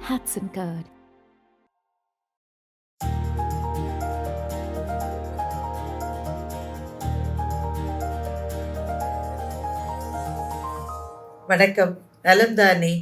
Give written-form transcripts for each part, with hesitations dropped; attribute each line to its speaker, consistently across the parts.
Speaker 1: Hudson Card.
Speaker 2: வணக்கம். நலம்தானே?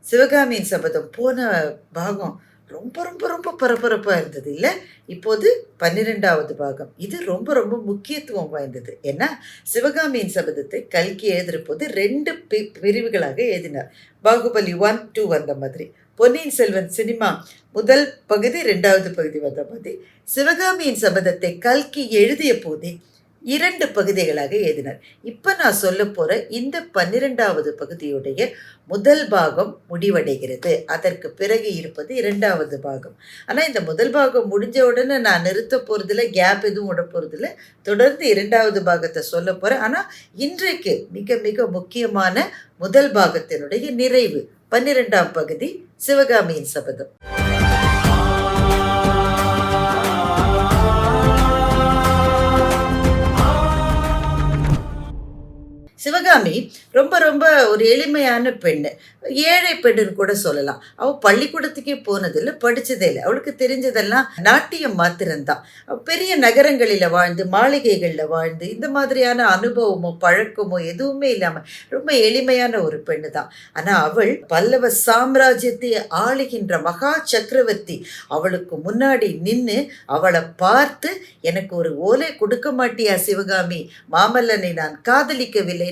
Speaker 2: சிவகாமியின் சபதம் போன பாகம் ரொம்ப ரொம்ப ரொம்ப பரபரப்பா இருந்தது இல்ல? இப்போது 12வது பாகம். இது ரொம்ப ரொம்ப முக்கியத்துவம் வாய்ந்தது. ஏன்னா, சிவகாமியின் சபதத்தை கல்கி எழுதுறபோது 2 பிரிவுகளாக எழுதினார். பாகுபலி 1, 2 வந்த மாதிரி. பொன்னியின் செல்வன் சினிமா முதல் பகுதி, 2வது பகுதி வந்த மாதிரி. சிவகாமியின் சபதத்தை கல்கி எழுதிய போதே 2 பகுதிகளாக எழுதினார். இப்ப நான் சொல்லப் போற இந்த 12வது பகுதியுடைய முதல் பாகம் முடிவடைகிறது. அதற்கு பிறகு இருப்பது 2வது பாகம். ஆனா இந்த முதல் பாகம் முடிஞ்ச உடனே நான் நிறுத்த போறதில்ல, கேப் எதுவும் விட போறதில்ல. தொடர்ந்து 2வது பாகத்தை சொல்லப் போறேன். ஆனா இன்றைக்கு மிக மிக முக்கியமான முதல் பாகத்தினுடைய நிறைவு 12ஆம் பகுதி சிவகாமியின் சபதம். சிவகாமி ரொம்ப ரொம்ப ஒரு எளிமையான பெண்ணு. ஏழை பெண்ணுன்னு கூட சொல்லலாம். அவள் பள்ளிக்கூடத்துக்கே போனதில்லை, படித்ததே இல்லை. அவளுக்கு தெரிஞ்சதெல்லாம் நாட்டியம் மாத்திரம்தான். பெரிய நகரங்களில் வாழ்ந்து, மாளிகைகளில் வாழ்ந்து, இந்த மாதிரியான அனுபவமோ பழக்கமோ எதுவுமே இல்லாமல் ரொம்ப எளிமையான ஒரு பெண்ணு தான். ஆனால் அவள் பல்லவ சாம்ராஜ்யத்தை ஆளுகின்ற மகா சக்கரவர்த்தி அவளுக்கு முன்னாடி நின்று அவளை பார்த்து, எனக்கு ஒரு ஓலை கொடுக்க மாட்டியா சிவகாமி? மாமல்லனை நான் காதலிக்கவில்லை,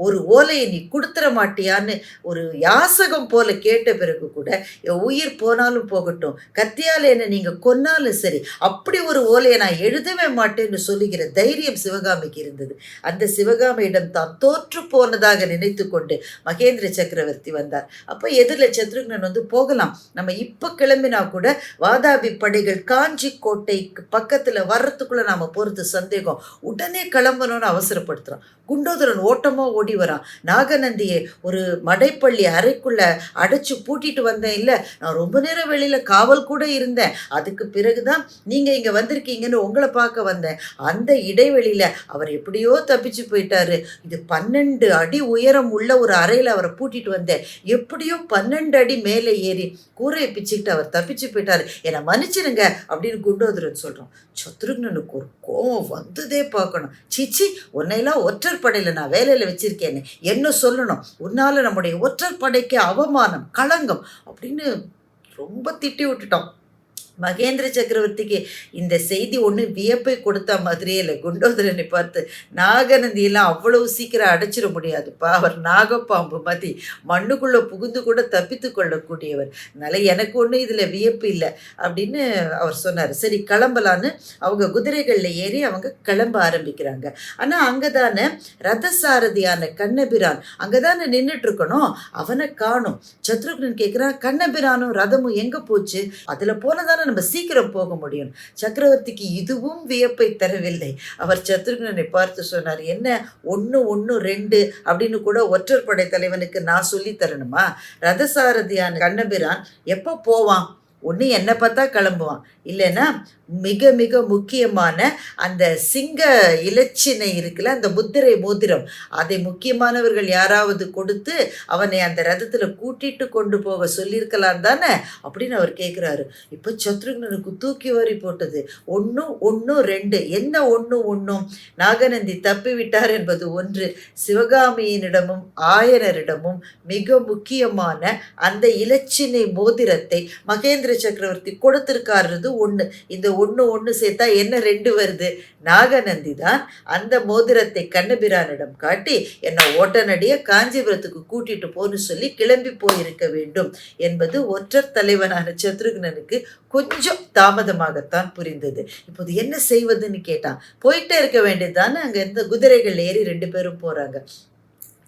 Speaker 2: ஒரு ஓலையை நீ கொடுத்துட மாட்டியான்னு ஒரு யாசகம் போல கேட்ட பிறகு கூட, என் உயிர் போனாலும் போகட்டும், கத்தியால் என்ன நீங்க கொன்னாலும் சரி, அப்படி ஒரு ஓலையை நான் எழுதவே மாட்டேன்னு சொல்லுகிற தைரியம் சிவகாமிக்கு இருந்தது. அந்த சிவகாமியிடம் தான் தோற்று போனதாக நினைத்து கொண்டு மகேந்திர சக்கரவர்த்தி வந்தார். அப்ப எதிரில் சத்ருக்னன் வந்து, போகலாம், நம்ம இப்ப கிளம்பினா கூட வாதாபி படைகள் காஞ்சி கோட்டைக்கு பக்கத்துல வர்றதுக்குள்ள நாம போறது சந்தேகம், உடனே கிளம்பணும்னு அவசரப்படுத்துறான். குண்டோதரன் ஓட்டமா ஓடி வரான். நாகநந்தியை ஒரு மடைப்பள்ளி அறைக்குள்ள அடைச்சு பூட்டிட்டு வந்தேன் இல்ல, நான் ரொம்ப நேரம் வெளியில காவல் கூட இருந்தேன், அதுக்கு பிறகுதான் நீங்க இங்க வந்திருக்கீங்கன்னு உங்களை பார்க்க வந்தேன். அந்த இடைவெளியில அவர் எப்படியோ தப்பிச்சு போயிட்டாரு. இது 12 அடி உயரம் உள்ள ஒரு அறையில அவரை பூட்டிட்டு வந்தேன், எப்படியோ 12 அடி மேலே ஏறி கூரையை பிச்சுக்கிட்டு அவர் தப்பிச்சு போயிட்டாரு, என்னை மன்னிச்சிருங்க அப்படின்னு குண்டோதரன் சொல்றான். சத்ருக்னனுக்கு ஒரு கோவம் வந்ததே பார்க்கணும். சீச்சி, உன்னையெல்லாம் ஒற்றர் படையில நான் வேலையில வச்சிருக்கேன்னு என்ன சொல்லணும்? உன்னால நம்முடைய ஒற்றர் படைக்கு அவமானம், களங்கம் அப்படின்னு ரொம்ப திட்டி விட்டுட்டோம். மகேந்திர சக்கரவர்த்திக்கு இந்த செய்தி ஒன்று வியப்பை கொடுத்த மாதிரியே இல்லை. குண்டோதரனை பார்த்து, நாகநந்தியெல்லாம் அவ்வளவு சீக்கிரம் அடைச்சிட முடியாதுப்பா, அவர் நாகப்பாம்பு மாதிரி மண்ணுக்குள்ளே புகுந்து கூட தப்பித்து கொள்ளக்கூடியவர், அதனால் எனக்கு ஒன்றும் இதில் வியப்பு இல்லை அப்படின்னு அவர் சொன்னார். சரி கிளம்பலான்னு அவங்க குதிரைகளில் ஏறி அவங்க கிளம்ப ஆரம்பிக்கிறாங்க. ஆனால் அங்கே தானே ரதசாரதியான கண்ணபிரான் அங்கே தானே நின்றுட்டு இருக்கணும், அவனை காணும். சத்ருக்னன் கேட்குறான், கண்ணபிரானும் ரதமும் எங்கே போச்சு? அதில் போனதானே நம்ம சீக்கிரம் போக முடியும். சக்கரவர்த்திக்கு இதுவும் வியப்பை தரவில்லை. அவர் சத்ருக்னனை பார்த்து சொன்னார், என்ன 1, 1, 2 அப்படின்னு கூட ஒற்றர் படை தலைவனுக்கு நான் சொல்லி தரணுமா? ரதசாரதியான கண்ணபிரான் எப்போ போவான்? ஒன்று என்னை பார்த்தா கிளம்புவான், இல்லைன்னா மிக மிக முக்கியமான அந்த சிங்க இலச்சினை இருக்குல்ல, அந்த முத்திரை மோதிரம், அதை முக்கியமானவர்கள் யாராவது கொடுத்து அவனை அந்த ரதத்தில் கூட்டிட்டு கொண்டு போக சொல்லியிருக்கலாம் தானே அப்படின்னு அவர் கேட்குறாரு. இப்போ சத்ருக்னனுக்கு தூக்கி வாரி போட்டது. 1, 1, 2 என்ன 1, 1? நாகநந்தி தப்பி விட்டார் என்பது ஒன்று, சிவகாமியினிடமும் ஆயனரிடமும் மிக முக்கியமான அந்த இலச்சினை மோதிரத்தை மகேந்திர சக்கரவர்த்தி கொடுத்திருக்காருது ஒன்று. இந்த 1, 1 சேர்த்தா என்ன 2 வருது? நாகநந்தி தான் அந்த மோதிரத்தை கண்ணபிரானிடம் காட்டி, என்னை ஓட்டனடிய காஞ்சிபுரத்துக்கு கூட்டிட்டு போன்னு சொல்லி கிளம்பி போயிருக்க வேண்டும் என்பது ஒற்றர் தலைவனான சத்ருக்னனுக்கு கொஞ்சம் தாமதமாகத்தான் புரிந்தது. இப்போது என்ன செய்வதுன்னு கேட்டான். போயிட்டே இருக்க வேண்டியதுதானே. அங்கே இருந்த குதிரைகள் ஏறி 2 பேரும் போறாங்க.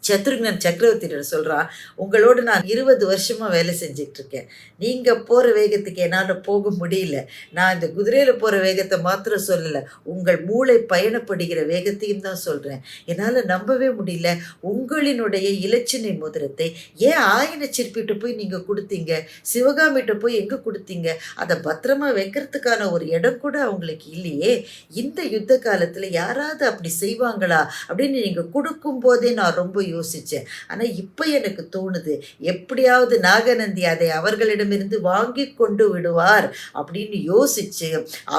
Speaker 2: சத்ருக்னன் சக்கரவர்த்தியிடம் சொல்கிறான், உங்களோடு நான் 20 வருஷமாக வேலை செஞ்சிட்ருக்கேன், நீங்கள் போகிற வேகத்துக்கு என்னால் போக முடியல. நான் இந்த குதிரையில் போகிற வேகத்தை மாத்திரம் சொல்லலை, உங்கள் மூளை பயணப்படுகிற வேகத்தையும் தான் சொல்கிறேன். என்னால் நம்பவே முடியல, உங்களினுடைய இலச்சினை மோதிரத்தை ஏன் ஆயனை சிற்பிட்டு போய் நீங்கள் கொடுத்தீங்க? சிவகாமிகிட்ட போய் எங்கே கொடுத்தீங்க? அதை பத்திரமா வைக்கிறதுக்கான ஒரு இடம் கூட அவங்களுக்கு இல்லையே. இந்த யுத்த காலத்தில் யாராவது அப்படி செய்வாங்களா அப்படின்னு நீங்கள் கொடுக்கும்போதே நான் ரொம்ப யோசித்தேன். ஆனால் இப்போ எனக்கு தோணுது, எப்படியாவது நாகநந்தி அதை அவர்களிடமிருந்து வாங்கி கொண்டு விடுவார் அப்படின்னு யோசிச்சு,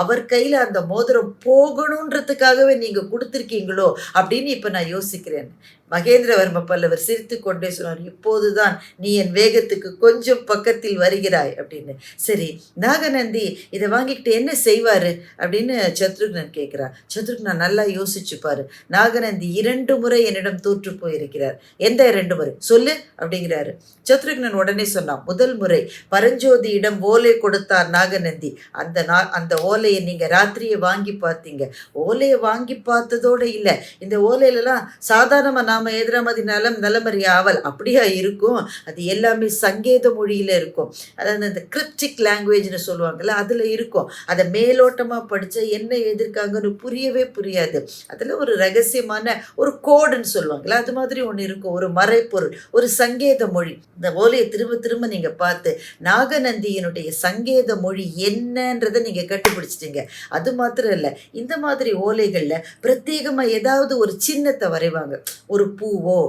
Speaker 2: அவர் கையில் அந்த மோதிரம் போகணுன்றதுக்காகவே நீங்கள் கொடுத்துருக்கீங்களோ அப்படின்னு இப்போ நான் யோசிக்கிறேன். மகேந்திரவர்ம பல்லவர் சிரித்து கொண்டே சொன்னார், இப்போதுதான் நீ என் வேகத்துக்கு கொஞ்சம் பக்கத்தில் வருகிறாய் அப்படின்னு. சரி, நாகநந்தி இதை வாங்கிக்கிட்டு என்ன செய்வார் அப்படின்னு சத்ருக்னன் கேட்குறார். சத்ருக்னன் நல்லா யோசிச்சுப்பார். நாகநந்தி 2 முறை என்னிடம் தோற்று போயிருக்கிறார். எந்த 2 முறை சொல்லு அப்படிங்கிறாரு. சத்ருக்னன் உடனே சொன்னான், முதல் முறை பரஞ்சோதியிடம் ஓலை கொடுத்தார் நாகநந்தி. அந்த ஓலையை நீங்கள் ராத்திரியை வாங்கி பார்த்தீங்க. ஓலையை வாங்கி பார்த்ததோடு இல்லை, இந்த ஓலையிலலாம் சாதாரணமாக நாம எதிரமதி நலம் நலமறிய ஆவல் அப்படியா இருக்கும்? அது எல்லாமே சங்கேத மொழியில் இருக்கும். அதாவது இந்த கிரிப்டிக் லாங்குவேஜ்னு சொல்லுவாங்கள்ல, அதில் இருக்கும். அதை மேலோட்டமாக படித்தா என்ன எதிர்க்காங்கன்னு புரியவே புரியாது. அதில் ஒரு ரகசியமான ஒரு கோடுன்னு சொல்லுவாங்கள்ல, அது மாதிரி ஒன்று இருக்கும், ஒரு மறைப்பொருள், ஒரு சங்கேத மொழி. இந்த ஓலையை திரும்ப திரும்ப நீங்கள் பார்த்து நாகநந்தியினுடைய சங்கேத மொழி என்னன்றதை நீங்கள் கண்டுபிடிச்சிட்டீங்க. அது மாத்திரம் இல்லை, இந்த மாதிரி ஓலைகளில் பிரத்யேகமாக ஏதாவது ஒரு சின்னத்தை வரைவாங்க. ஒரு பூவோ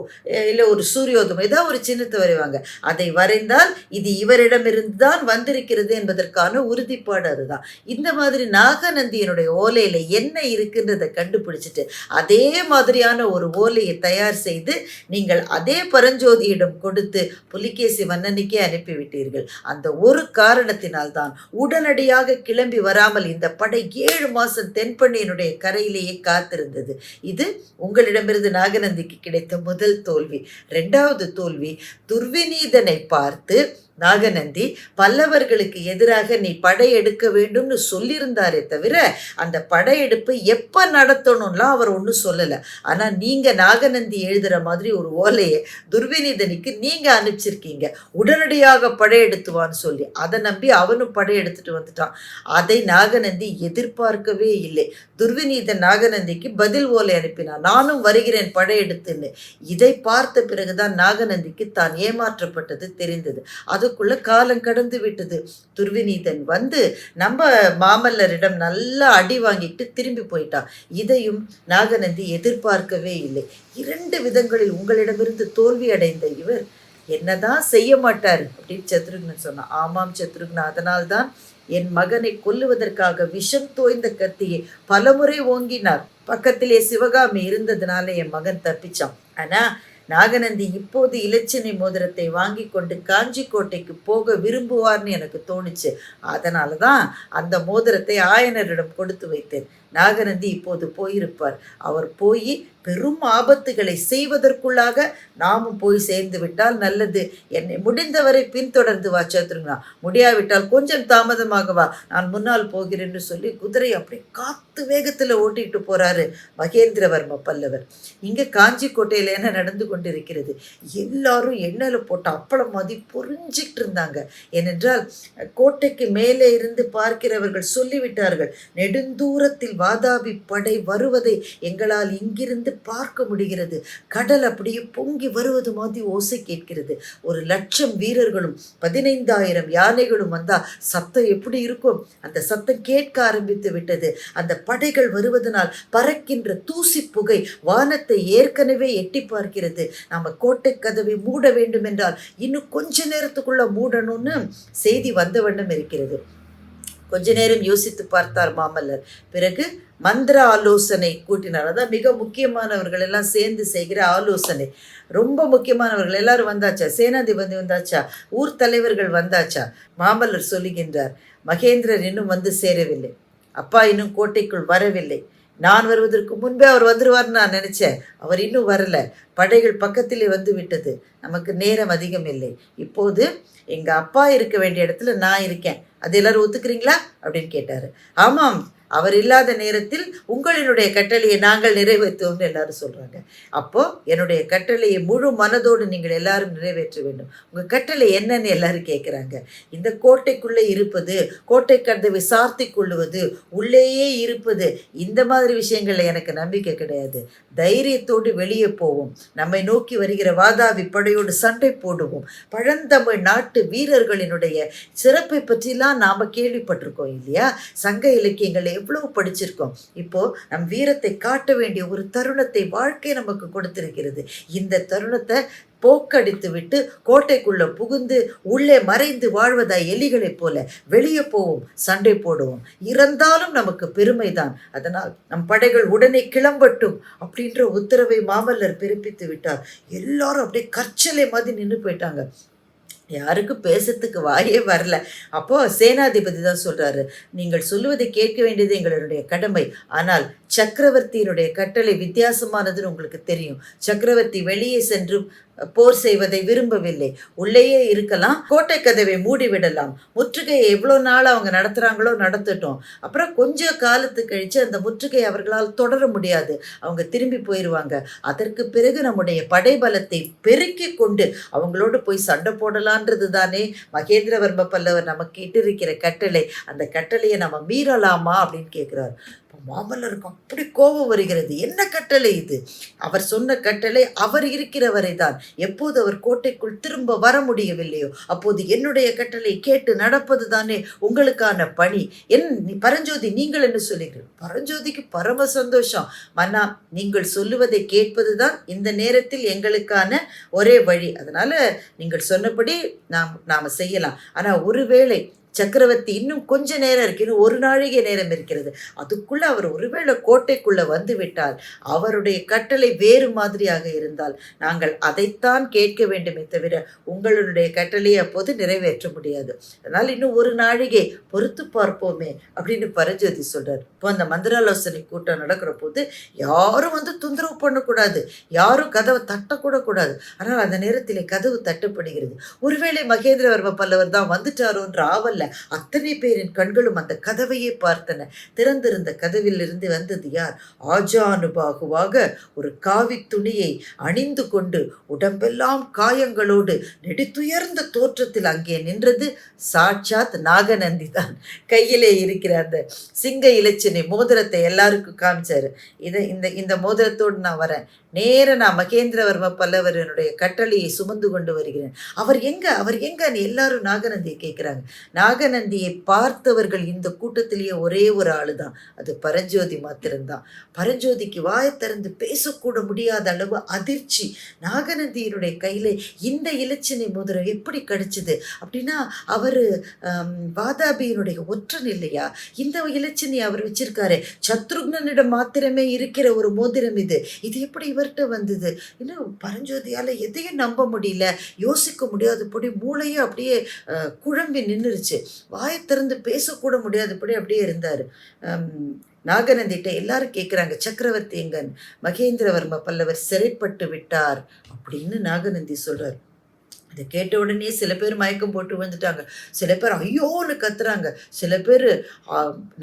Speaker 2: இல்லை ஒரு சூரியோதயம் ஏதாவது ஒரு சின்னத்தை வரைவாங்க. அதை வரைந்தால் இது இவரிடமிருந்து தான் வந்திருக்கிறது என்பதற்கான உறுதிப்பாடு அதுதான். இந்த மாதிரி நாகநந்தியினுடைய ஓலையில் என்ன இருக்குன்றதை கண்டுபிடிச்சிட்டு அதே மாதிரியான ஒரு ஓலையை தயார் செய்து நீங்கள் அதே பரஞ்சோதியிடம் கொடுத்து புலிகேசி மன்னனுக்கே அனுப்பிவிட்டீர்கள். அந்த ஒரு காரணத்தினால்தான் உடனடியாக கிளம்பி வராமல் இந்த படை 7 மாதம் தென்பண்ணியினுடைய கரையிலேயே காத்திருந்தது. இது உங்களிடமிருந்து நாகநந்திக்கு கிடைத்த முதல் தோல்வி. 2வது தோல்வி, துர்விநீதனை பார்த்து நாகநந்தி பல்லவர்களுக்கு எதிராக நீ படையெடுக்க வேண்டும்னு சொல்லியிருந்தாரே தவிர அந்த படையெடுப்பு எப்போ நடத்தணும்லாம் அவர் ஒன்றும் சொல்லலை. ஆனால் நீங்கள் நாகநந்தி எழுதுகிற மாதிரி ஒரு ஓலையை துர்விநீதனுக்கு நீங்கள் அனுப்பிச்சிருக்கீங்க, உடனடியாக படையெடுத்துவான்னு சொல்லி. அதை நம்பி அவனும் படையெடுத்துட்டு வந்துட்டான். அதை நாகநந்தி எதிர்பார்க்கவே இல்லை. துர்விநீதன் நாகநந்திக்கு பதில் ஓலை அனுப்பினான், நானும் வருகிறேன் படையெடுத்துன்னு. இதை பார்த்த பிறகுதான் நாகநந்திக்கு தான் ஏமாற்றப்பட்டது தெரிந்தது. அதுக்குள்ள காலம் கடந்து விட்டது. துர்விநீதன் வந்து நம்ம மாமல்லரிடம் நல்லா அடி வாங்கிட்டு திரும்பி போயிட்டான். இதையும் நாகநந்தி எதிர்பார்க்கவே இல்லை. 2 விதங்களில் உங்களிடமிருந்து தோல்வி அடைந்த இவர் என்னதான் செய்ய மாட்டார் அப்படின்னு சத்ருக்னன் சொன்னான். ஆமாம் சத்ருக்னா, அதனால்தான் என் மகனை கொல்லுவதற்காக விஷம் தோய்ந்த கத்தியை பலமுறை ஓங்கினார். பக்கத்திலே சிவகாமி இருந்ததுனால என் மகன் தப்பிச்சான். ஆனா நாகநந்தி இப்போது இலச்சினை மோதிரத்தை வாங்கி கொண்டு காஞ்சி கோட்டைக்கு போக விரும்புவார்னு எனக்கு தோணுச்சு. அதனால தான் அந்த மோதிரத்தை ஆயனரிடம் கொடுத்து வைத்தேன். நாகநந்தி இப்போது போயிருப்பார். அவர் போய் பெரும் ஆபத்துகளை செய்வதற்குள்ளாக நாமும் போய் சேர்ந்து விட்டால் நல்லது. என்னை முடிந்தவரை பின்தொடர்ந்து வா சத்ருக்னா, முடியாவிட்டால் கொஞ்சம் தாமதமாக வா, நான் முன்னால் போகிறேன்னு சொல்லி குதிரை அப்படி காத்து வேகத்தில் ஓட்டிட்டு போறாரு மகேந்திரவர்ம பல்லவர். இங்கே காஞ்சி கோட்டையில் என்ன நடந்து கொண்டிருக்கிறது? எல்லாரும் எண்ணெயில் போட்ட அப்பளம் மாதிரி பொறிஞ்சிக்கிட்டு இருந்தாங்க. ஏனென்றால் கோட்டைக்கு மேலே இருந்து பார்க்கிறவர்கள் சொல்லிவிட்டார்கள், நெடுந்தூரத்தில் வாதாபி படை வருவதை எங்களால் இங்கிருந்து பார்க்க முடிகிறது. கடல் அப்படியே பொங்கி வருவது மாதிரி ஓசை கேட்கிறது. 1,00,000 வீரர்களும் 15,000 யானைகளும் வந்தா சத்தம் எப்படி இருக்கும்? அந்த சத்தம் கேட்க ஆரம்பித்து விட்டது. அந்த படைகள் வருவதனால் பறக்கின்ற தூசி புகை வானத்தை ஏற்கனவே எட்டி பார்க்கிறது. நாம கோட்டை கதவை மூட வேண்டும் என்றால் இன்னும் கொஞ்ச நேரத்துக்குள்ள மூடணும்னு செய்தி வந்த வண்ணம் இருக்கிறது. கொஞ்ச நேரம் யோசித்து பார்த்தார் மாமல்லர். பிறகு மந்திர ஆலோசனை கூட்டினார். அதான் மிக முக்கியமானவர்கள் எல்லாம் சேர்ந்து செய்கிற ஆலோசனை. ரொம்ப முக்கியமானவர்கள் எல்லாரும் வந்தாச்சா? சேனாதிபதி வந்தாச்சா? ஊர் தலைவர்கள் வந்தாச்சா? மாமல்லர் சொல்லுகின்றார், மகேந்திரர் இன்னும் வந்து சேரவில்லை, அப்பா இன்னும் கோட்டைக்குள் வரவில்லை. நான் வருவதற்கு முன்பே அவர் வந்துடுவார்னு நான் நினச்சேன். அவர் இன்னும் வரலை. படைகள் பக்கத்திலே வந்து விட்டது. நமக்கு நேரம் அதிகம் இல்லை. இப்போது எங்கள் அப்பா இருக்க வேண்டிய இடத்துல நான் இருக்கேன். அது எல்லாரும் ஒத்துக்கிறீங்களா அப்படின்னு கேட்டார். ஆமாம், அவர் இல்லாத நேரத்தில் உங்களினுடைய கட்டளையை நாங்கள் நிறைவேற்றுவோம்னு எல்லாரும் சொல்கிறாங்க. அப்போது என்னுடைய கட்டளையை முழு மனதோடு நீங்கள் எல்லாரும் நிறைவேற்ற வேண்டும். உங்கள் கட்டளை என்னன்னு எல்லாரும் கேட்குறாங்க. இந்த கோட்டைக்குள்ளே இருப்பது, கோட்டை கதவை சார்த்தி கொள்ளுவது, உள்ளேயே இருப்பது, இந்த மாதிரி விஷயங்களில் எனக்கு நம்பிக்கை கிடையாது. தைரியத்தோடு வெளியே போவோம். நம்மை நோக்கி வருகிற வாதாபி படையோடு சண்டை போடுவோம். பழந்தமிழ் நாட்டு வீரர்களினுடைய சிறப்பை பற்றிலாம் நாம் கேள்விப்பட்டிருக்கோம் இல்லையா? சங்க இலக்கியங்களை எவ்வளவு படிச்சிருக்கோம். இப்போ நம் வீரத்தை காட்ட வேண்டிய ஒரு தருணத்தை வாழ்க்கை நமக்கு கொடுத்திருக்கிறது. இந்த தருணத்தை போக்கடித்து விட்டு கோட்டைக்குள்ள புகுந்து உள்ளே மறைந்து வாழ்வதா எலிகளைப் போல வெளியே போவோம், சண்டை போடுவோம், இறந்தாலும் நமக்கு பெருமைதான், அதனால் நம் படைகள் உடனே கிளம்பட்டும் அப்படின்ற உத்தரவை மாமல்லர் பிறப்பித்து விட்டார். எல்லாரும் அப்படியே கற்சலை மாதிரி நின்று போயிட்டாங்க. யாருக்கும் பேசுறதுக்கு வாயே வரல. அப்போ சேனாதிபதி தான் சொல்றாரு, நீங்கள் சொல்லுவதை கேட்க வேண்டியது எங்களுடைய கடமை. ஆனால் சக்கரவர்த்தியினுடைய கட்டளை வித்தியாசமானதுன்னு உங்களுக்கு தெரியும். சக்கரவர்த்தி வெளியே சென்று போர் செய்வதை விரும்பவில்லை. உள்ளேயே இருக்கலாம், கோட்டை கதவை மூடிவிடலாம். முற்றுகையை எவ்வளோ நாள் அவங்க நடத்துகிறாங்களோ நடத்தட்டும். அப்புறம் கொஞ்ச காலத்து கழித்து அந்த முற்றுகை அவர்களால் தொடர முடியாது, அவங்க திரும்பி போயிடுவாங்க. அதற்கு பிறகு நம்முடைய படைபலத்தை பெருக்கி கொண்டு அவங்களோடு போய் சண்டை போடலான்றது தானே மகேந்திரவர்ம பல்லவர் நமக்கு இட்டிருக்கிற கட்டளை. அந்த கட்டளையை நம்ம மீறலாமா அப்படின்னு கேட்குறாரு. மாமல்லருக்கு அப்படி கோபம் வருகிறது. என்ன கட்டளை இது? அவர் சொன்ன கட்டளை அவர் இருக்கிற வரை தான். எப்போது அவர் கோட்டைக்குள் திரும்ப வர முடியவில்லையோ அப்போது என்னுடைய கட்டளை கேட்டு நடப்பது தானே உங்களுக்கான பணி. பரஞ்சோதி நீங்கள் என்ன சொல்லுகிறீர்கள்? பரஞ்சோதிக்கு பரம சந்தோஷம். மன்னா, நீங்கள் சொல்லுவதை கேட்பதுதான் இந்த நேரத்தில் எங்களுக்கான ஒரே வழி. அதனால நீங்கள் சொன்னபடி நாம செய்யலாம். ஆனா ஒருவேளை சக்கரவர்த்தி இன்னும் கொஞ்ச நேரம் இருக்கு, இன்னும் ஒரு நாழிகை நேரம் இருக்கிறது, அதுக்குள்ள அவர் ஒருவேளை கோட்டைக்குள்ள வந்து விட்டால், அவருடைய கட்டளை வேறு மாதிரியாக இருந்தால் நாங்கள் அதைத்தான் கேட்க வேண்டுமே தவிர உங்களுடைய கட்டளையை அப்போது நிறைவேற்ற முடியாது. அதனால் இன்னும் ஒரு நாழிகை பொறுத்து பார்ப்போமே அப்படின்னு பரஞ்சோதி சொல்றார். இப்போ அந்த மந்திராலோசனை கூட்டம் நடக்கிற போது யாரும் வந்து தொந்தரவு பண்ணக்கூடாது, யாரும் கதவை தட்டக்கூட கூடாது. ஆனால் அந்த நேரத்தில் கதவு தட்டப்படுகிறது. ஒருவேளை மகேந்திரவர்ம பல்லவர் தான் வந்துட்டாரோன்ற ஆவல் அத்தனை பேரின் கண்களும் அந்த கதவையே பார்த்தன. திறந்திருந்த கதவிலிருந்து வந்தது யார்? ஆஜானுபாகுவாக ஒரு காவி துணியை அணிந்து கொண்டு உடம்பெல்லாம் காயங்களோடு நெடுத்துயர்ந்த தோற்றத்தில் அங்கே நின்றது சாட்சாத் நாகநந்தி தான். கையிலே இருக்கிற அந்த சிங்க இலச்சினை மோதிரத்தை எல்லாருக்கும் காமிச்சாரு. இந்த மோதிரத்தோடு நான் வரேன், நேர நான் மகேந்திரவர்ம பல்லவரனுடைய கட்டளையை சுமந்து கொண்டு வருகிறேன். அவர் எங்க எல்லாரும் நாகநந்தியை கேட்குறாங்க. நாகநந்தியை பார்த்தவர்கள் இந்த கூட்டத்திலேயே ஒரே ஒரு ஆளு தான், அது பரஞ்சோதி மாத்திரம்தான். பரஞ்சோதிக்கு வாயை திறந்து பேசக்கூட முடியாத அளவு அதிர்ச்சி. நாகநந்தியினுடைய கையில இந்த இலச்சினை மோதிரம் எப்படி கிடைச்சது அப்படின்னா, அவர் வாதாபியினுடைய ஒற்றன் இல்லையா? இந்த இலச்சினை அவர் வச்சிருக்காரு. சத்ருக்னனிடம் மாத்திரமே இருக்கிற ஒரு மோதிரம் இது எப்படி இவர்கிட்ட வந்தது? இன்னும் பரஞ்சோதியால் எதையும் நம்ப முடியல, யோசிக்க முடியாதபடி மூளையே அப்படியே குழம்பி நின்றுருச்சு. வாயை திறந்து பேசக்கூட முடியாதபடி அப்படியே இருந்தார். நாகநந்திட்ட எல்லாரும் கேட்குறாங்க, சக்கரவர்த்தி எங்கன்? மகேந்திரவர்ம பல்லவர் சிறைப்பட்டு விட்டார் அப்படின்னு நாகநந்தி சொல்றார். அதை கேட்ட உடனே சில பேர் மயக்கம் போட்டு வந்துட்டாங்க, சில பேர் ஐயோன்னு கத்துறாங்க, சில பேர்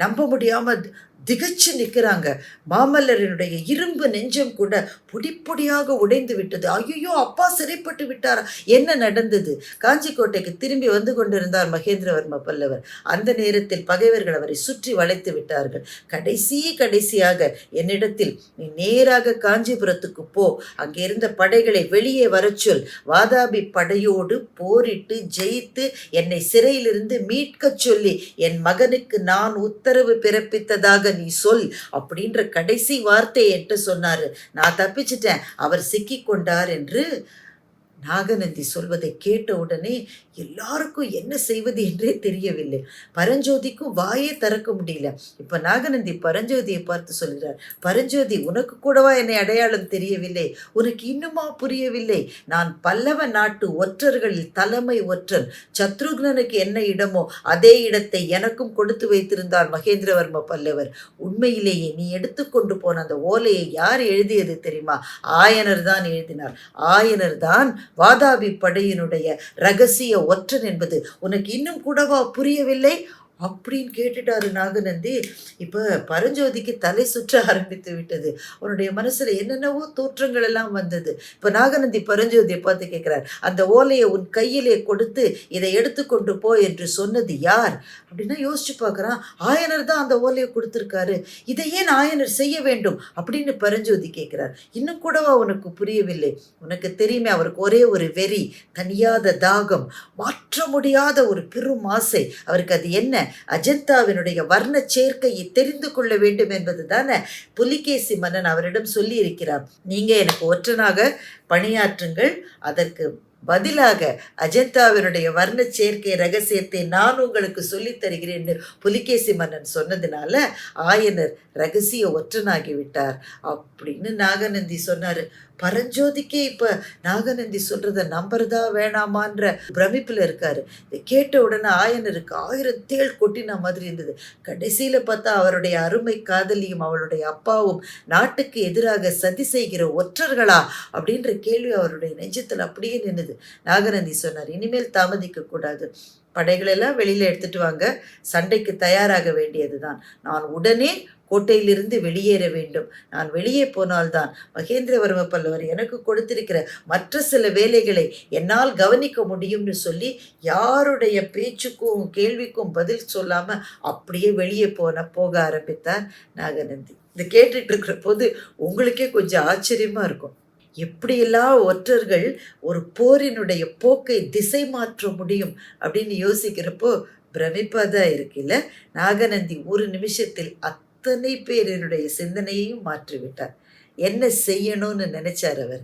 Speaker 2: நம்ப முடியாமல் திகச்சு நிற்கிறாங்க. மாமல்லரனுடைய இரும்பு நெஞ்சம் கூட பொடிப்பொடியாக உடைந்து விட்டது. ஐயோ, அப்பா சிறைப்பட்டு விட்டாரா? என்ன நடந்தது? காஞ்சிக்கோட்டைக்கு திரும்பி வந்து கொண்டிருந்தார் மகேந்திரவர்ம பல்லவர். அந்த நேரத்தில் பகைவர்கள் அவரை சுற்றி வளைத்து விட்டார்கள். கடைசியாக என்னிடத்தில், நீ நேராக காஞ்சிபுரத்துக்கு போ, அங்கே இருந்த படைகளை வெளியே வரச் சொல், வாதாபி படையோடு போரிட்டு ஜெயித்து என்னை சிறையிலிருந்து மீட்கச் சொல்லி என் மகனுக்கு நான் உத்தரவு பிறப்பித்ததாக நீ சொல் அப்படின்ற கடைசி வார்த்தை என்கிட்ட சொன்னாரு. நான் தப்பிச்சிட்டேன், அவர் சிக்கி கொண்டார் என்று நாகநந்தி சொல்வதை கேட்ட உடனே எல்லாருக்கும் என்ன செய்வது என்றே தெரியவில்லை. பரஞ்சோதிக்கும் வாயே திறக்க முடியல. இப்ப நாகநந்தி பரஞ்சோதியை பார்த்து சொல்கிறார், பரஞ்சோதி, உனக்கு கூடவா என்னை அடையாளம் தெரியவில்லை? உனக்கு இன்னுமா புரியவில்லை? நான் பல்லவ நாட்டு ஒற்றர்களில் தலைமை ஒற்றன். சத்ருக்னனுக்கு என்ன இடமோ அதே இடத்தை எனக்கும் கொடுத்து வைத்திருந்தார் மகேந்திரவர்ம பல்லவர். உண்மையிலேயே நீ எடுத்துக்கொண்டு போன அந்த ஓலையை யார் எழுதியது தெரியுமா? ஆயனர் தான் எழுதினார். ஆயனர் தான் வாதாபி படையினுடைய ரகசிய ஒற்றன் என்பது உனக்கு இன்னும் கூடவா புரியவில்லை அப்படின்னு கேட்டுட்டாரு நாகநந்தி. இப்போ பரஞ்சோதிக்கு தலை சுற்ற ஆரம்பித்து விட்டது. அவனுடைய மனசுல என்னென்னவோ தோற்றங்கள் எல்லாம் வந்தது. இப்போ நாகநந்தி பரஞ்சோதியை பார்த்து கேட்கிறார், அந்த ஓலையை உன் கையிலே கொடுத்து இதை எடுத்துக்கொண்டு போ என்று சொன்னது யார் அப்படின்னா யோசிச்சு பார்க்குறான். ஆயனர் தான் அந்த ஓலையை கொடுத்துருக்காரு. இதை ஏன் ஆயனர் செய்ய வேண்டும் அப்படின்னு பரஞ்சோதி கேட்கிறார். இன்னும் கூடவா உனக்கு புரியவில்லை? உனக்கு தெரியுமே, அவருக்கு ஒரே ஒரு வெறி, தனியாத தாகம், மாற்ற முடியாத ஒரு பெரும் ஆசை. அவருக்கு அது என்ன? அஜந்தாவினுடைய வர்ண சேர்க்கையை தெரிந்து கொள்ள வேண்டும் என்பது தானே புலிகேசி மன்னன் அவரிடம் சொல்லி இருக்கிறார். நீங்க எனக்கு ஒற்றனாக பணியாற்றுங்கள், அதற்கு பதிலாக அஜந்தாவினுடைய வர்ண சேர்க்கை ரகசியத்தை நான் உங்களுக்கு சொல்லித் தருகிறேன் புலிகேசி மன்னன் சொன்னதுனால ஆயனர் ரகசிய ஒற்றனாகிவிட்டார் அப்படின்னு நாகநந்தி சொன்னாரு. பரஞ்சோதிக்கே இப்ப நாகநந்தி சொல்றத நம்புறதா வேணாமான்ற பிரமிப்புல இருக்காரு. இதை கேட்ட உடனே ஆயனருக்கு 1000 தேள் கொட்டின மாதிரி இருந்தது. கடைசியில பார்த்தா அவருடைய அருமை காதலியும் அவளுடைய அப்பாவும் நாட்டுக்கு எதிராக சதி செய்கிற ஒற்றர்களா அப்படின்ற கேள்வி அவருடைய நெஞ்சத்தில் அப்படியே நின்னுது. நாகநந்தி சொன்னார், இனிமேல் தாமதிக்க கூடாது, படைகளெல்லாம் வெளியில எடுத்துட்டு வாங்க, சண்டைக்கு தயாராக வேண்டியதுதான். நான் உடனே கோட்டையிலிருந்து வெளியேற வேண்டும். நான் வெளியே போனால்தான் மகேந்திரவர்ம பல்லவர் எனக்கு கொடுத்திருக்கிற மற்ற சில வேலைகளை என்னால் கவனிக்க முடியும்னு சொல்லி யாருடைய பேச்சுக்கும் கேள்விக்கும் பதில் சொல்லாம அப்படியே வெளியே போக ஆரம்பித்தார் நாகநந்தி. இதை கேட்டுட்டு இருக்கிற போது உங்களுக்கே கொஞ்சம் ஆச்சரியமா இருக்கும். எப்படியெல்லாம் ஒற்றர்கள் ஒரு போரினுடைய போக்கை திசை மாற்ற முடியும் அப்படின்னு யோசிக்கிறப்போ பிரமிப்பாக தான் இருக்குல்ல. நாகநந்தி ஒரு நிமிஷத்தில் அத்தனை பேரினுடைய சிந்தனையையும் மாற்றிவிட்டார். என்ன செய்யணும்னு நினைச்சார் அவர்.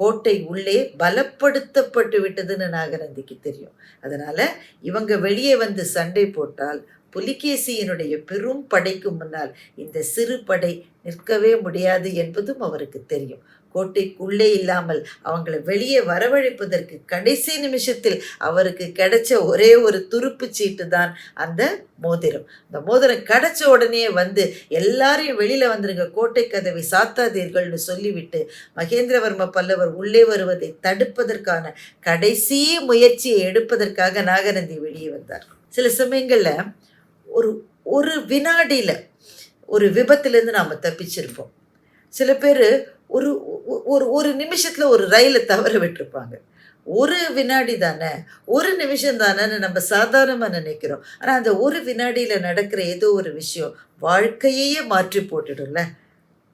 Speaker 2: கோட்டை உள்ளே பலப்படுத்தப்பட்டு விட்டதுன்னு நாகநந்திக்கு தெரியும். அதனால இவங்க வெளியே வந்து சண்டை போட்டால் புலிகேசியினுடைய பெரும் படைக்கு முன்னால் இந்த சிறு படை நிற்கவே முடியாது என்பதும் அவருக்கு தெரியும். கோட்டைக்குள்ளே இல்லாமல் அவங்களை வெளியே வரவழைப்பதற்கு கடைசி நிமிஷத்தில் அவருக்கு கிடைச்ச ஒரே ஒரு துருப்பு சீட்டு தான் அந்த மோதிரம். அந்த மோதிரம் கிடைச்ச உடனே வந்து எல்லாரையும் வெளியில வந்துருங்க, கோட்டை கதவை சாத்தாதீர்கள்னு சொல்லிவிட்டு மகேந்திரவர்ம பல்லவர் உள்ளே வருவதை தடுப்பதற்கான கடைசி முயற்சியை எடுப்பதற்காக நாகநந்தி வெளியே வந்தார். சில சமயங்கள்ல ஒரு வினாடியில ஒரு விபத்திலேருந்து நாம் தப்பிச்சிருப்போம். சில பேர் ஒரு ஒரு நிமிஷத்தில் ஒரு ரயிலை தவற விட்டுருப்பாங்க. ஒரு வினாடி தானே, ஒரு நிமிஷம் தானேன்னு நம்ம சாதாரணமாக நினைக்கிறோம். ஆனால் அந்த ஒரு வினாடியில் நடக்கிற ஏதோ ஒரு விஷயம் வாழ்க்கையே மாற்றி போட்டுடும்ல.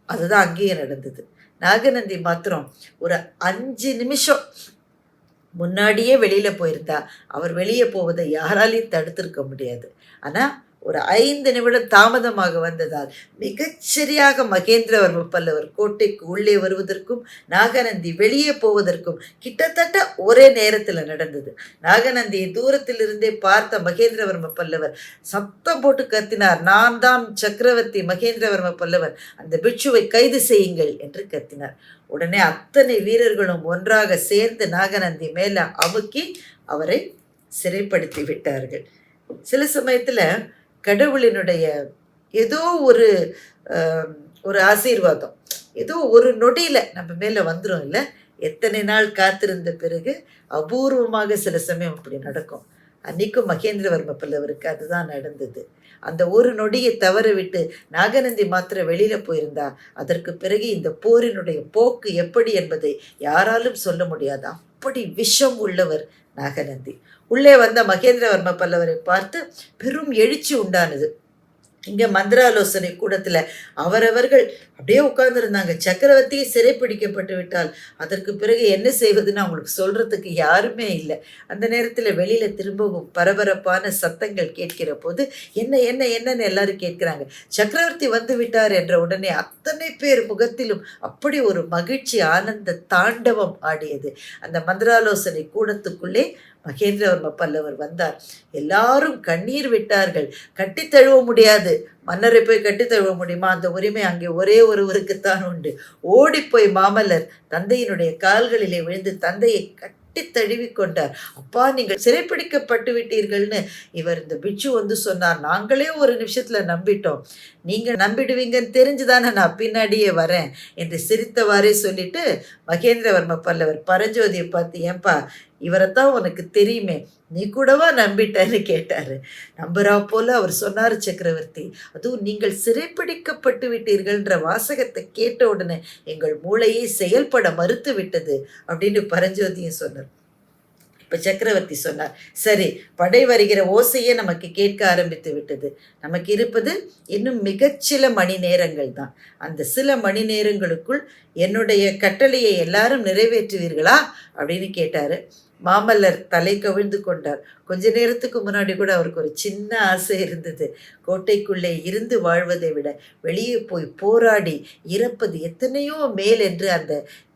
Speaker 2: அதுதான் அங்கேயும் நடந்தது. நாகநந்தி மாத்திரம் ஒரு 5 நிமிஷம் முன்னாடியே வெளியில் போயிருந்தா அவர் வெளியே போவதை யாராலையும் தடுத்திருக்க முடியாது. ஆனால் ஒரு 5 நிமிடம் தாமதமாக வந்ததால் மிகச்சரியாக மகேந்திரவர்ம பல்லவர் கோட்டைக்கு உள்ளே வருவதற்கும் நாகநந்தி வெளியே போவதற்கும் கிட்டத்தட்ட ஒரே நேரத்தில் நடந்தது. நாகநந்தியை தூரத்திலிருந்தே பார்த்த மகேந்திரவர்ம பல்லவர் சத்தம் போட்டு கத்தினார், நான் தான் சக்கரவர்த்தி மகேந்திரவர்ம பல்லவர், அந்த பிட்சுவை கைது செய்யுங்கள் என்று கத்தினார். உடனே அத்தனை வீரர்களும் ஒன்றாக சேர்ந்து நாகநந்தி மேல அமுக்கி அவரை சிறைப்படுத்தி விட்டார்கள். சில சமயத்தில் கடவுளினுடைய ஏதோ ஒரு ஆசீர்வாதம் ஏதோ ஒரு நொடியில் நம்ம மேலே வந்துடும் இல்லை. எத்தனை நாள் காத்திருந்த பிறகு அபூர்வமாக சில சமயம் அப்படி நடக்கும். அன்னைக்கும் மகேந்திரவர்ம பல்லவருக்கு அதுதான் நடந்தது. அந்த ஒரு நொடியை தவற விட்டு நாகநந்தி மாத்திரம் வெளியில போயிருந்தா அதற்கு பிறகு இந்த போரினுடைய போக்கு எப்படி என்பதை யாராலும் சொல்ல முடியாது. அப்படி விஷம் உள்ளவர் நாகநந்தி. உள்ளே வந்த மகேந்திரவர்ம பல்லவரை பார்த்து பெரும் எழுச்சி உண்டானது. இங்கே மந்திராலோசனை கூடத்தில் அவரவர்கள் அப்படியே உட்கார்ந்துருந்தாங்க. சக்கரவர்த்தியை சிறைப்பிடிக்கப்பட்டு விட்டால் அதற்கு பிறகு என்ன செய்வதுன்னு அவங்களுக்கு சொல்கிறதுக்கு யாருமே இல்லை. அந்த நேரத்தில் வெளியில் திரும்பவும் பரபரப்பான சத்தங்கள் கேட்கிற போது என்ன என்ன என்னன்னு எல்லாரும் கேட்குறாங்க. சக்கரவர்த்தி வந்து விட்டார் என்ற உடனே அத்தனை பேர் முகத்திலும் அப்படி ஒரு மகிழ்ச்சி ஆனந்த தாண்டவம் ஆடியது. அந்த மந்திராலோசனை கூடத்துக்குள்ளே மகேந்திரவர்ம பல்லவர் வந்தார். எல்லாரும் கண்ணீர் விட்டார்கள். கட்டி தழுவ முடியாது, மன்னரை போய் கட்டி தழுவ முடியுமா? அந்த உரிமை அங்கே ஒரே ஒருவருக்குத்தான் உண்டு. ஓடிப்போய் மாமல்லர் தந்தையினுடைய கால்களிலே விழுந்து தந்தையை கட்டி தழுவி கொண்டார். அப்பா, நீங்கள் சிறைப்பிடிக்கப்பட்டு விட்டீர்கள்னு இவர் இந்த பிட்சு வந்து சொன்னார். நாங்களே ஒரு நிமிஷத்துல நம்பிட்டோம், நீங்க நம்பிடுவீங்கன்னு தெரிஞ்சுதானே நான் பின்னாடியே வரேன் என்று சிரித்தவாறே சொல்லிட்டு மகேந்திரவர்ம பல்லவர் பரஞ்சோதியை பார்த்து, ஏன்பா இவரைத்தான் உனக்கு தெரியுமே, நீ கூடவா நம்பிட்டேன்னு கேட்டாரு. நம்புறா போல அவர் சொன்னார், சக்கரவர்த்தி, அதுவும் நீங்கள் சிறைப்பிடிக்கப்பட்டு விட்டீர்கள்ன்ற வாசகத்தை கேட்ட உடனே எங்கள் மூளையை செயல்பட மறுத்து விட்டது அப்படின்னு பரஞ்சோதியும் சொன்னார். இப்போ சக்கரவர்த்தி சொன்னார், சரி, படை வருகிற ஓசையே நமக்கு கேட்க ஆரம்பித்து விட்டது. நமக்கு இருப்பது இன்னும் மிகச்சில மணி நேரங்கள் தான். அந்த சில மணி நேரங்களுக்குள் என்னுடைய கட்டளையை எல்லாரும் நிறைவேற்றுவீர்களா அப்படின்னு கேட்டார். மாமல்லர் தலை கவிழ்ந்து கொண்டார். கொஞ்ச நேரத்துக்கு முன்னாடி கூட அவருக்கு ஒரு சின்ன ஆசை இருந்தது. கோட்டைக்குள்ளே இருந்து வாழ்வதை விட வெளியே போய் போராடி இறப்பது எத்தனையோ மேல் என்று அந்த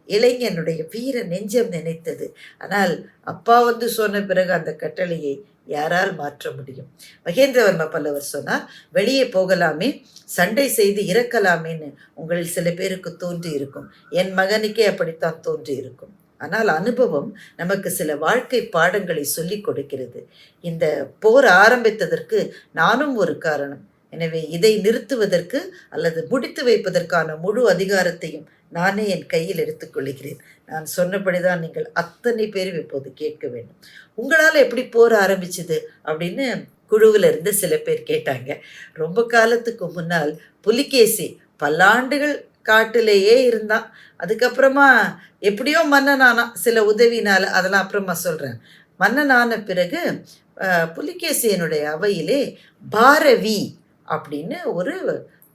Speaker 2: இளைஞனுடைய வீர நெஞ்சம் நினைத்தது. ஆனால் அப்பா வந்து சொன்ன பிறகு அந்த கட்டளையை யாரால் மாற்ற முடியும்? மகேந்திரவர்ம பல்லவர் சொன்னார், வெளியே போகலாமே, சண்டை செய்து இறக்கலாமேன்னு உங்களில் சில பேருக்கு தோன்றி இருக்கும். என் மகனுக்கே அப்படித்தான் தோன்றி இருக்கும். ஆனால் அனுபவம் நமக்கு சில வாழ்க்கை பாடங்களை சொல்லிக் கொடுக்கிறது. இந்த போர் ஆரம்பித்ததற்கு நானும் ஒரு காரணம். எனவே இதை நிறுத்துவதற்கு அல்லது முடித்து வைப்பதற்கான முழு அதிகாரத்தையும் நானே என் கையில் எடுத்துக்கொள்கிறேன். நான் சொன்னபடிதான் நீங்கள் அத்தனை பேரும் இப்போது கேட்க வேண்டும். உங்களால் எப்படி போர் ஆரம்பிச்சுது அப்படின்னு குழுவில் இருந்து சில பேர் கேட்டாங்க. ரொம்ப காலத்துக்கு முன்னால் புலிகேசி பல்லாண்டுகள் காட்டிலேயே இருந்தான். அதுக்கப்புறமா எப்படியோ மன்னனானா சில உதவினால், அதெல்லாம் அப்புறமா சொல்கிறேன். மன்னனான பிறகு புலிகேசியனுடைய அவையிலே பாரவி அப்படின்னு ஒரு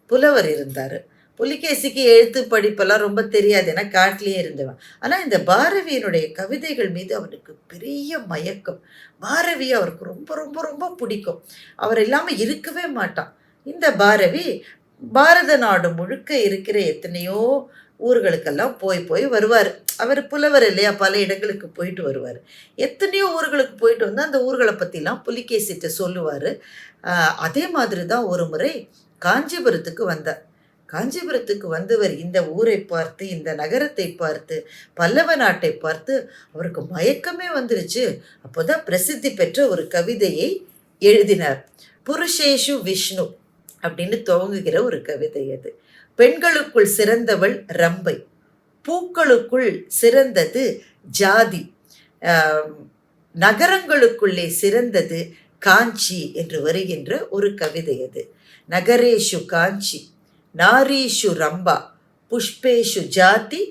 Speaker 2: புலவர் இருந்தார். புலிகேசிக்கு எழுத்து படிப்பெல்லாம் ரொம்ப தெரியாது, ஏன்னா காட்டிலேயே இருந்தவன். ஆனால் இந்த பாரவியினுடைய கவிதைகள் மீது அவனுக்கு பெரிய மயக்கம். பாரவி அவருக்கு ரொம்ப ரொம்ப ரொம்ப பிடிக்கும். அவர் இல்லாமல் இருக்கவே மாட்டான். இந்த பாரவி பாரத நாடு முழுக்க இருக்கிற எத்தனையோ ஊர்களுக்கெல்லாம் போய் போய் வருவார். அவர் புலவர் இல்லையா, பல இடங்களுக்கு போயிட்டு வருவார். எத்தனையோ ஊர்களுக்கு போயிட்டு வந்து அந்த ஊர்களை பற்றிலாம் புலிகேசிட்ட சொல்லுவார். அதே மாதிரி தான் ஒரு முறை காஞ்சிபுரத்துக்கு வந்தார். காஞ்சிபுரத்துக்கு வந்தவர் இந்த ஊரை பார்த்து, இந்த நகரத்தை பார்த்து, பல்லவ நாட்டை பார்த்து அவருக்கு மயக்கமே வந்துருச்சு. அப்போதான் பிரசித்தி பெற்ற ஒரு கவிதையை எழுதினார். புருஷேஷு விஷ்ணு அப்படின்னு துவங்குகிற ஒரு கவிதை அது. பெண்களுக்குள் சிறந்தவள் ரம்பை, பூக்களுக்குள் சிறந்தது ஜாதி, நகரங்களுக்குள்ளே சிறந்தது காஞ்சி என்று வருகின்ற ஒரு கவிதை அது. நகரேஷு காஞ்சி, நாரீஷு ரம்பா, புஷ்பேஷு ஜாதி,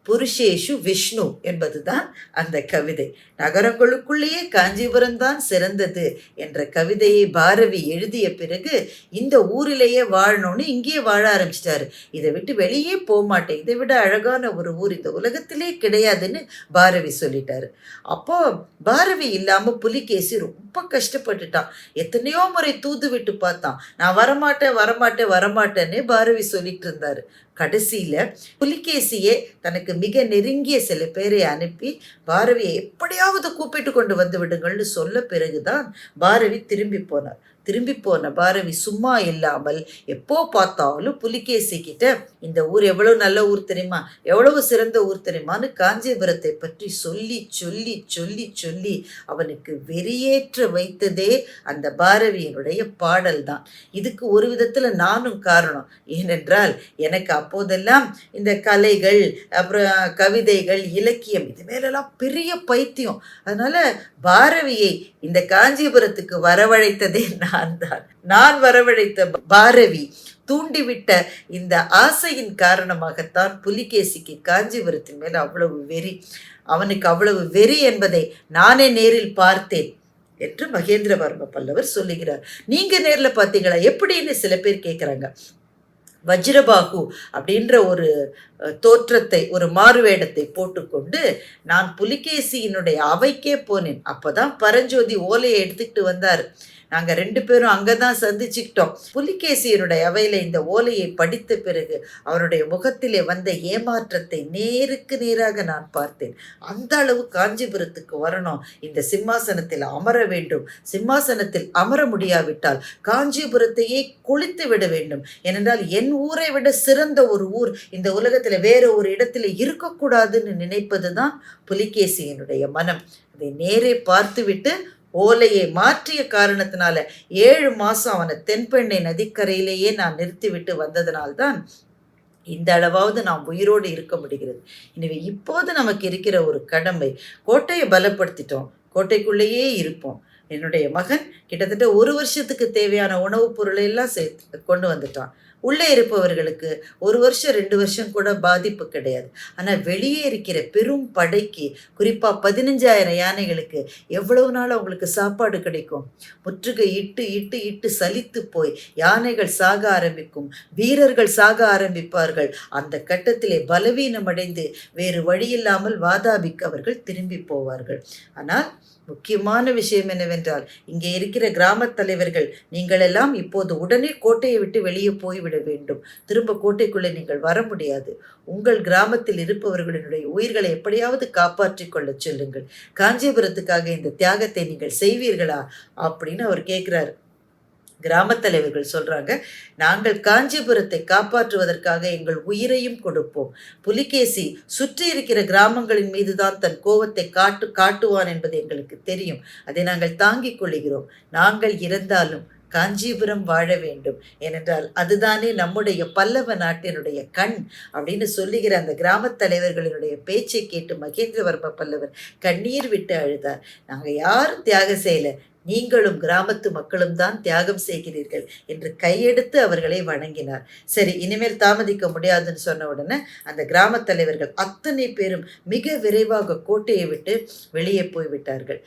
Speaker 2: புருஷேஷு விஷ்ணு என்பதுதான் அந்த கவிதை. நகரங்களுக்குள்ளேயே காஞ்சிபுரம் தான் சிறந்தது என்ற கவிதையை பாரவி எழுதிய பிறகு இந்த ஊரிலேயே வாழணும்னு இங்கேயே வாழ ஆரம்பிச்சிட்டாரு. இதை விட்டு வெளியே போக மாட்டேன், இதை விட அழகான ஒரு ஊர் இந்த உலகத்திலே கிடையாதுன்னு பாரவி சொல்லிட்டாரு. அப்போ பாரவி இல்லாமல் புலிகேசி ரொம்ப கஷ்டப்பட்டுட்டான். எத்தனையோ முறை தூது விட்டு பார்த்தான். நான் வரமாட்டேன் வரமாட்டேன் வரமாட்டேன்னு பாரவி சொல்லிட்டு இருந்தாரு. கடைசியில் புலிகேசியே தனக்கு மிக நெருங்கிய சில பேரை அனுப்பி பாரவியை எப்படியாவது கூப்பிட்டு கொண்டு வந்து விடுங்கள்னு சொல்ல பிறகுதான் பாரவி திரும்பி போனார். திரும்பி போன பாரவி சும்மா இல்லாமல் எப்போ பார்த்தாலும் புலிகேசி கிட்ட இந்த ஊர் எவ்வளவு நல்ல ஊர் தெரியுமா, எவ்வளவு சிறந்த ஊர் தெரியுமான்னு காஞ்சிபுரத்தை பற்றி சொல்லி சொல்லி சொல்லி சொல்லி அவனுக்கு வெறியேற்ற வைத்ததே அந்த பாரவியினுடைய பாடல் தான். இதுக்கு ஒரு விதத்தில் நானும் காரணம். ஏனென்றால் எனக்கு அப்போதெல்லாம் இந்த கலைகள், அப்புறம் கவிதைகள், இலக்கியம் இது மேலெல்லாம் பெரிய பைத்தியம். அதனால பாரவியை இந்த காஞ்சிபுரத்துக்கு வரவழைத்ததே நான் தான். நான் வரவழைத்த பாரவி தூண்டிவிட்ட இந்த ஆசையின் காரணமாகத்தான் புலிகேசிக்கு காஞ்சிபுரத்தின் மேல் அவ்வளவு வெறி. அவனுக்கு அவ்வளவு வெறி என்பதை நானே நேரில் பார்த்தேன் என்று மகேந்திரவர்ம பல்லவர் சொல்லுகிறார். நீங்க நேரில் பார்த்தீங்களா எப்படின்னு சில பேர் கேட்குறாங்க. வஜ்ரபாகு அப்படின்ற ஒரு தோற்றத்தை, ஒரு மாறுவேடத்தை போட்டுக்கொண்டு நான் புலிகேசியினுடைய அவைக்கே போனேன். அப்போதான் பரஞ்சோதி ஓலையை எடுத்துக்கிட்டு வந்தார். நாங்கள் 2 பேரும் அங்கே தான் சந்திச்சுக்கிட்டோம். புலிகேசியனுடைய அவையில் இந்த ஓலையை படித்த பிறகு அவருடைய முகத்திலே வந்த ஏமாற்றத்தை நேருக்கு நேராக நான் பார்த்தேன். அந்த அளவு காஞ்சிபுரத்துக்கு வரணும், இந்த சிம்மாசனத்தில் அமர வேண்டும், சிம்மாசனத்தில் அமர முடியாவிட்டால் காஞ்சிபுரத்தையே கொளித்து விட வேண்டும். ஏனென்றால் என் ஊரை விட சிறந்த ஒரு ஊர் இந்த உலகத்தில் வேற ஒரு இடத்துல இருக்கக்கூடாதுன்னு நினைப்பது தான் புலிகேசியனுடைய மனம். அதை நேரே பார்த்துவிட்டு ஓலையை மாற்றிய காரணத்தினால 7 மாதம் அவனை தென்பெண்ணை நதிக்கரையிலேயே நான் நிறுத்திவிட்டு வந்ததனால்தான் இந்த அளவாவது நாம் உயிரோடு இருக்க முடிகிறது. எனவே இப்போது நமக்கு இருக்கிற ஒரு கடமை, கோட்டையை பலப்படுத்திட்டோம், கோட்டைக்குள்ளேயே இருப்போம். என்னுடைய மகன் கிட்டத்தட்ட 1 வருஷத்துக்கு தேவையான உணவுப் பொருளை எல்லாம் சேர்த்து கொண்டு வந்துட்டான். உள்ளே இருப்பவர்களுக்கு 1 வருஷம் 2 வருஷம் கூட பாதிப்பு கிடையாது. ஆனா வெளியே இருக்கிற பெரும் படைக்கு, குறிப்பா 15,000 யானைகளுக்கு எவ்வளவு நாள் அவங்களுக்கு சாப்பாடு கிடைக்கும்? முற்றுகை இட்டு இட்டு இட்டு சலித்து போய் யானைகள் சாக ஆரம்பிக்கும், வீரர்கள் சாக ஆரம்பிப்பார்கள். அந்த கட்டத்திலே பலவீனமடைந்து வேறு வழியில்லாமல் வாதாபிக்கு அவர்கள் திரும்பி போவார்கள். ஆனால் முக்கியமான விஷயம் என்னவென்றால், இங்கே இருக்கிற கிராமத் தலைவர்கள் நீங்கள் எல்லாம் இப்போது உடனே கோட்டையை விட்டு வெளியே போய்விட வேண்டும். திரும்ப கோட்டைக்குள்ளே நீங்கள் வர முடியாது. உங்கள் கிராமத்தில் இருப்பவர்களுடைய உயிர்களை எப்படியாவது காப்பாற்றிக் கொள்ளச் சொல்லுங்கள். காஞ்சிபுரத்துக்காக இந்த தியாகத்தை நீங்கள் செய்வீர்களா அப்படின்னு அவர் கேட்குறாரு. கிராமத் தலைவர்கள் சொல்றாங்க, நாங்கள் காஞ்சிபுரத்தை காப்பாற்றுவதற்காக எங்கள் உயிரையும் கொடுப்போம். புலிகேசி சுற்றி இருக்கிற கிராமங்களின் மீதுதான் தன் கோவத்தை காட்டுவான் என்பது எங்களுக்கு தெரியும். அதை நாங்கள் தாங்கிக் கொள்கிறோம். நாங்கள் இறந்தாலும் காஞ்சிபுரம் வாழ வேண்டும். ஏனென்றால் அதுதானே நம்முடைய பல்லவ நாட்டினுடைய கண் அப்படின்னு சொல்லுகிற அந்த கிராமத் தலைவர்களினுடைய பேச்சை கேட்டு மகேந்திரவர்ம பல்லவர் கண்ணீர் விட்டு அழுதார். நாங்கள் யாரும் தியாகம் செய்யல, நீங்களும் கிராமத்து மக்களும் தான் தியாகம் செய்கிறீர்கள் என்று கையெடுத்து அவர்களை வணங்கினார். சரி, இனிமேல் தாமதிக்க முடியாதுன்னு சொன்ன உடனே அந்த கிராமத் தலைவர்கள் அத்தனை பேரும் மிக விரைவாக கோட்டையை விட்டு வெளியே போய்விட்டார்கள்.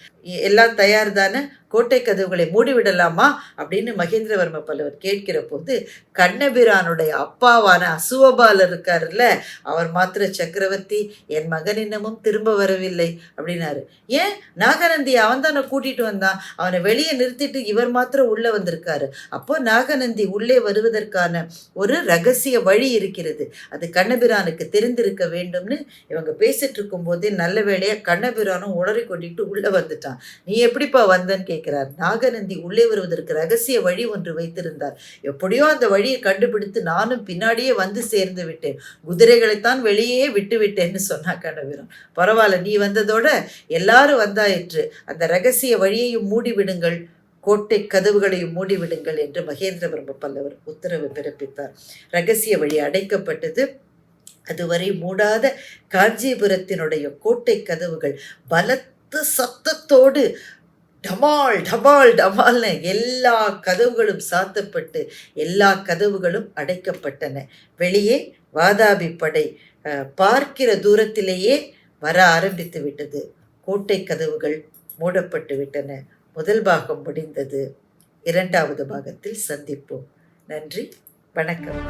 Speaker 2: எல்லாம் தயார் தானே, கோட்டை கதவுகளை மூடிவிடலாமா அப்படின்னு மகேந்திரவர்ம பல்லவர் கேட்கிற போது, கண்ணபிரானுடைய அப்பாவான அசுவபாலர் இருக்காருல்ல, அவர் மாத்திர சக்கரவர்த்தி, என் மகன் இன்னமும் திரும்ப வரவில்லை அப்படின்னாரு. ஏன்? நாகநந்தி அவன் தானே கூட்டிட்டு வந்தான், அவனை வெளியே நிறுத்திட்டு இவர் மாத்திரம் உள்ள வந்திருக்காரு. அப்போ நாகநந்தி உள்ளே வருவதற்கான ஒரு ரகசிய வழி இருக்கிறது, அது கண்ணபிரானுக்கு தெரிந்திருக்க வேண்டும்னு இவங்க பேசிட்டு இருக்கும் போதே நல்ல வேளையா கண்ணபிரானும் உளறி கொட்டிட்டு உள்ள வந்துட்டான். நீ எப்படிப்பா வந்தன்னு கேட்கிறார். நாகநந்தி உள்ளே வருவதற்கு ரகசிய வழி ஒன்று வைத்திருந்தார். எப்படியோ அந்த வழியை கண்டுபிடித்து நானும் பின்னாடியே வந்து சேர்ந்து விட்டேன், குதிரைகளைத்தான் வெளியே விட்டு விட்டேன்னு சொன்னா கண்ணபிரான். பரவாயில்ல, நீ வந்ததோட எல்லாரும் வந்தாயிற்று, அந்த ரகசிய வழியையும் மூடிவிடுங்கள், கோட்டை கதவுகளையும் மூடிவிடுங்கள் என்று மகேந்திரவர்ம பல்லவர் உத்தரவு பிறப்பித்தார். ரகசிய வழி அடைக்கப்பட்டது. அதுவரை மூடாத காஞ்சிபுரத்தினுடைய கோட்டை கதவுகள் பலத்த சத்தத்தோடு டமால் டமால் டமால்னு எல்லா கதவுகளும் சாத்தப்பட்டு எல்லா கதவுகளும் அடைக்கப்பட்டன. வெளியே வாதாபி படை பார்க்கிற தூரத்திலேயே வர ஆரம்பித்து விட்டது. கோட்டை கதவுகள் மூடப்பட்டு விட்டன. முதல் பாகம் முடிந்தது. 2வது பாகத்தில் சந்திப்போம். நன்றி, வணக்கம்.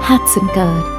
Speaker 1: Hudson Guard.